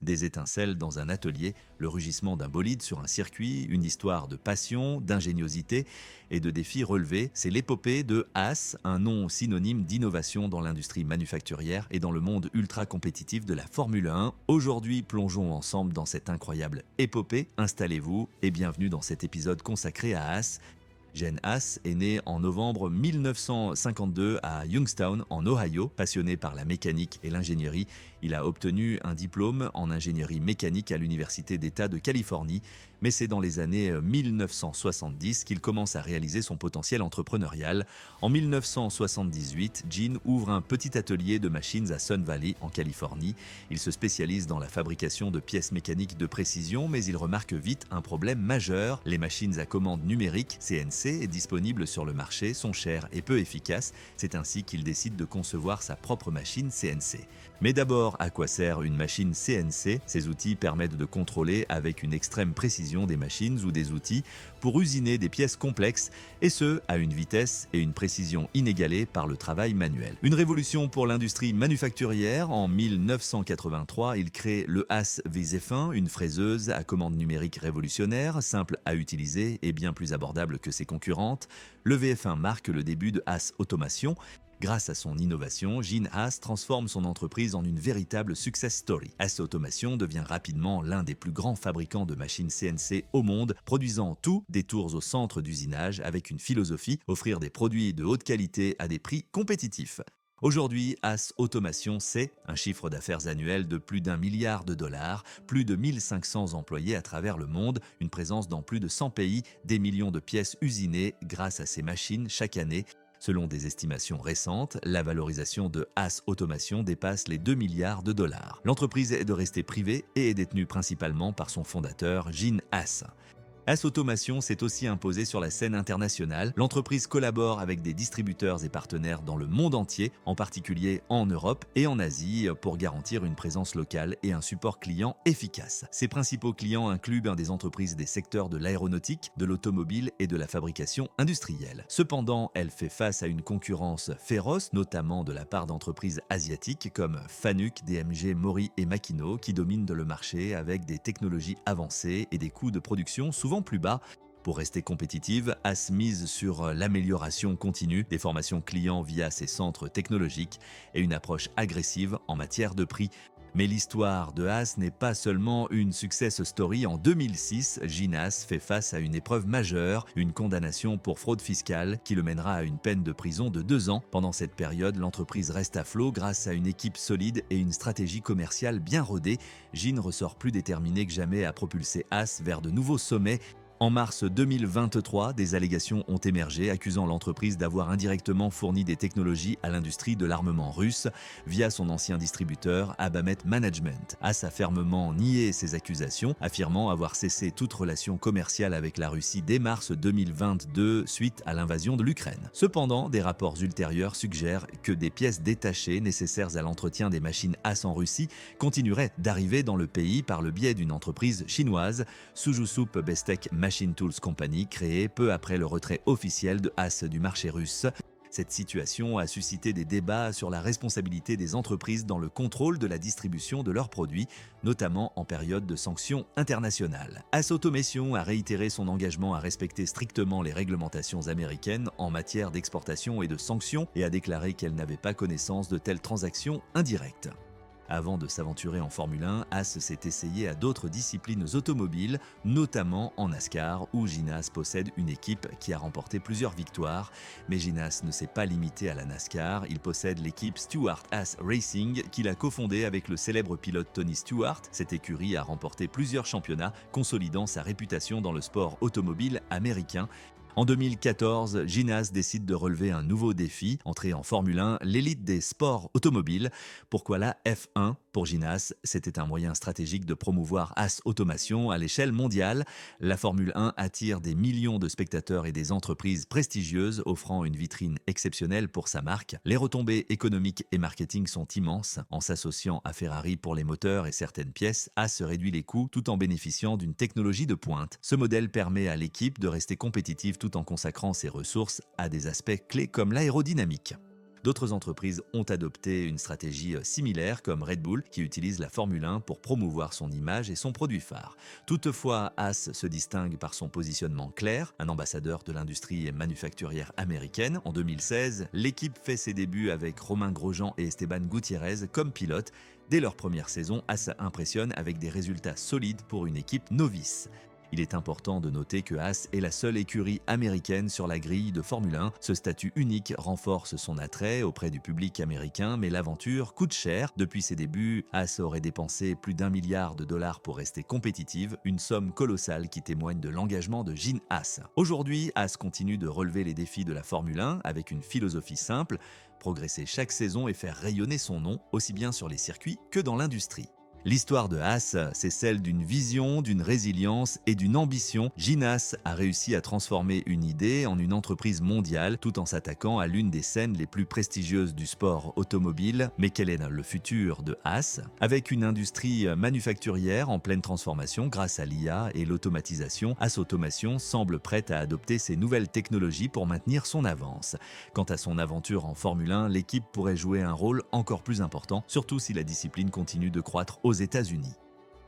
Des étincelles dans un atelier, le rugissement d'un bolide sur un circuit, une histoire de passion, d'ingéniosité et de défis relevés, c'est l'épopée de Haas, un nom synonyme d'innovation dans l'industrie manufacturière et dans le monde ultra compétitif de la Formule 1. Aujourd'hui, plongeons ensemble dans cette incroyable épopée. Installez-vous et bienvenue dans cet épisode consacré à Haas. Gene Haas est né en novembre 1952 à Youngstown, en Ohio. Passionné par la mécanique et l'ingénierie, il a obtenu un diplôme en ingénierie mécanique à l'Université d'État de Californie. Mais c'est dans les années 1970 qu'il commence à réaliser son potentiel entrepreneurial. En 1978, Gene ouvre un petit atelier de machines à Sun Valley, en Californie. Il se spécialise dans la fabrication de pièces mécaniques de précision, mais il remarque vite un problème majeur. Les machines à commande numérique, CNC, disponibles sur le marché, sont chères et peu efficaces. C'est ainsi qu'il décide de concevoir sa propre machine CNC. Mais d'abord, à quoi sert une machine CNC ? Ces outils permettent de contrôler avec une extrême précision des machines ou des outils pour usiner des pièces complexes, et ce, à une vitesse et une précision inégalées par le travail manuel. Une révolution pour l'industrie manufacturière. En 1983, il crée le Haas VZF1, une fraiseuse à commande numérique révolutionnaire, simple à utiliser et bien plus abordable que ses concurrentes. Le VF1 marque le début de Haas Automation. Grâce à son innovation, Gene Haas transforme son entreprise en une véritable success story. Haas Automation devient rapidement l'un des plus grands fabricants de machines CNC au monde, produisant tout des tours au centre d'usinage avec une philosophie, offrir des produits de haute qualité à des prix compétitifs. Aujourd'hui, Haas Automation, c'est un chiffre d'affaires annuel de plus d'1 milliard de dollars, plus de 1500 employés à travers le monde, une présence dans plus de 100 pays, des millions de pièces usinées grâce à ces machines chaque année. Selon des estimations récentes, la valorisation de Haas Automation dépasse les 2 milliards de dollars. L'entreprise est de rester privée et est détenue principalement par son fondateur, Gene Haas. Haas Automation s'est aussi imposée sur la scène internationale. L'entreprise collabore avec des distributeurs et partenaires dans le monde entier, en particulier en Europe et en Asie, pour garantir une présence locale et un support client efficace. Ses principaux clients incluent des entreprises des secteurs de l'aéronautique, de l'automobile et de la fabrication industrielle. Cependant, elle fait face à une concurrence féroce, notamment de la part d'entreprises asiatiques comme Fanuc, DMG, Mori et Makino, qui dominent le marché avec des technologies avancées et des coûts de production souvent plus bas. Pour rester compétitive, Haas mise sur l'amélioration continue, des formations clients via ses centres technologiques et une approche agressive en matière de prix. Mais l'histoire de Haas n'est pas seulement une success story. En 2006, Gene Haas fait face à une épreuve majeure, une condamnation pour fraude fiscale qui le mènera à une peine de prison de 2 ans. Pendant cette période, l'entreprise reste à flot grâce à une équipe solide et une stratégie commerciale bien rodée. Gene ressort plus déterminé que jamais à propulser Haas vers de nouveaux sommets. En mars 2023, des allégations ont émergé accusant l'entreprise d'avoir indirectement fourni des technologies à l'industrie de l'armement russe via son ancien distributeur Abamet Management. Haas a fermement nié ces accusations, affirmant avoir cessé toute relation commerciale avec la Russie dès mars 2022 suite à l'invasion de l'Ukraine. Cependant, des rapports ultérieurs suggèrent que des pièces détachées nécessaires à l'entretien des machines Haas en Russie continueraient d'arriver dans le pays par le biais d'une entreprise chinoise, Suzhousup Bestech Machine Tools Company, créée peu après le retrait officiel de Haas du marché russe. Cette situation a suscité des débats sur la responsabilité des entreprises dans le contrôle de la distribution de leurs produits, notamment en période de sanctions internationales. Haas Automation a réitéré son engagement à respecter strictement les réglementations américaines en matière d'exportation et de sanctions et a déclaré qu'elle n'avait pas connaissance de telles transactions indirectes. Avant de s'aventurer en Formule 1, Haas s'est essayé à d'autres disciplines automobiles, notamment en NASCAR, où Gene Haas possède une équipe qui a remporté plusieurs victoires. Mais Gene Haas ne s'est pas limité à la NASCAR, il possède l'équipe Stewart Haas Racing qu'il a cofondée avec le célèbre pilote Tony Stewart. Cette écurie a remporté plusieurs championnats, consolidant sa réputation dans le sport automobile américain. En 2014, Gene Haas décide de relever un nouveau défi, entrer en Formule 1, l'élite des sports automobiles. Pourquoi la F1 ? Pour Gene Haas, c'était un moyen stratégique de promouvoir Haas Automation à l'échelle mondiale. La Formule 1 attire des millions de spectateurs et des entreprises prestigieuses, offrant une vitrine exceptionnelle pour sa marque. Les retombées économiques et marketing sont immenses. En s'associant à Ferrari pour les moteurs et certaines pièces, Haas réduit les coûts tout en bénéficiant d'une technologie de pointe. Ce modèle permet à l'équipe de rester compétitive tout en consacrant ses ressources à des aspects clés comme l'aérodynamique. D'autres entreprises ont adopté une stratégie similaire, comme Red Bull, qui utilise la Formule 1 pour promouvoir son image et son produit phare. Toutefois, Haas se distingue par son positionnement clair, un ambassadeur de l'industrie manufacturière américaine. En 2016, l'équipe fait ses débuts avec Romain Grosjean et Esteban Gutiérrez comme pilotes. Dès leur première saison, Haas impressionne avec des résultats solides pour une équipe novice. Il est important de noter que Haas est la seule écurie américaine sur la grille de Formule 1. Ce statut unique renforce son attrait auprès du public américain, mais l'aventure coûte cher. Depuis ses débuts, Haas aurait dépensé plus d'1 milliard de dollars pour rester compétitive, une somme colossale qui témoigne de l'engagement de Gene Haas. Aujourd'hui, Haas continue de relever les défis de la Formule 1 avec une philosophie simple: progresser chaque saison et faire rayonner son nom, aussi bien sur les circuits que dans l'industrie. L'histoire de Haas, c'est celle d'une vision, d'une résilience et d'une ambition. Gene Haas a réussi à transformer une idée en une entreprise mondiale tout en s'attaquant à l'une des scènes les plus prestigieuses du sport automobile. Mais quel est le futur de Haas? Avec une industrie manufacturière en pleine transformation grâce à l'IA et l'automatisation, Haas Automation semble prête à adopter ces nouvelles technologies pour maintenir son avance. Quant à son aventure en Formule 1, l'équipe pourrait jouer un rôle encore plus important, surtout si la discipline continue de croître aux États-Unis.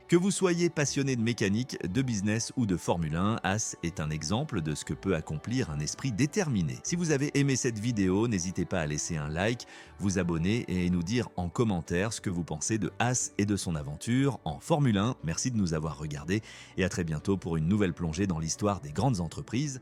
Que vous soyez passionné de mécanique, de business ou de Formule 1, Haas est un exemple de ce que peut accomplir un esprit déterminé. Si vous avez aimé cette vidéo, n'hésitez pas à laisser un like, vous abonner et nous dire en commentaire ce que vous pensez de Haas et de son aventure en Formule 1. Merci de nous avoir regardés et à très bientôt pour une nouvelle plongée dans l'histoire des grandes entreprises.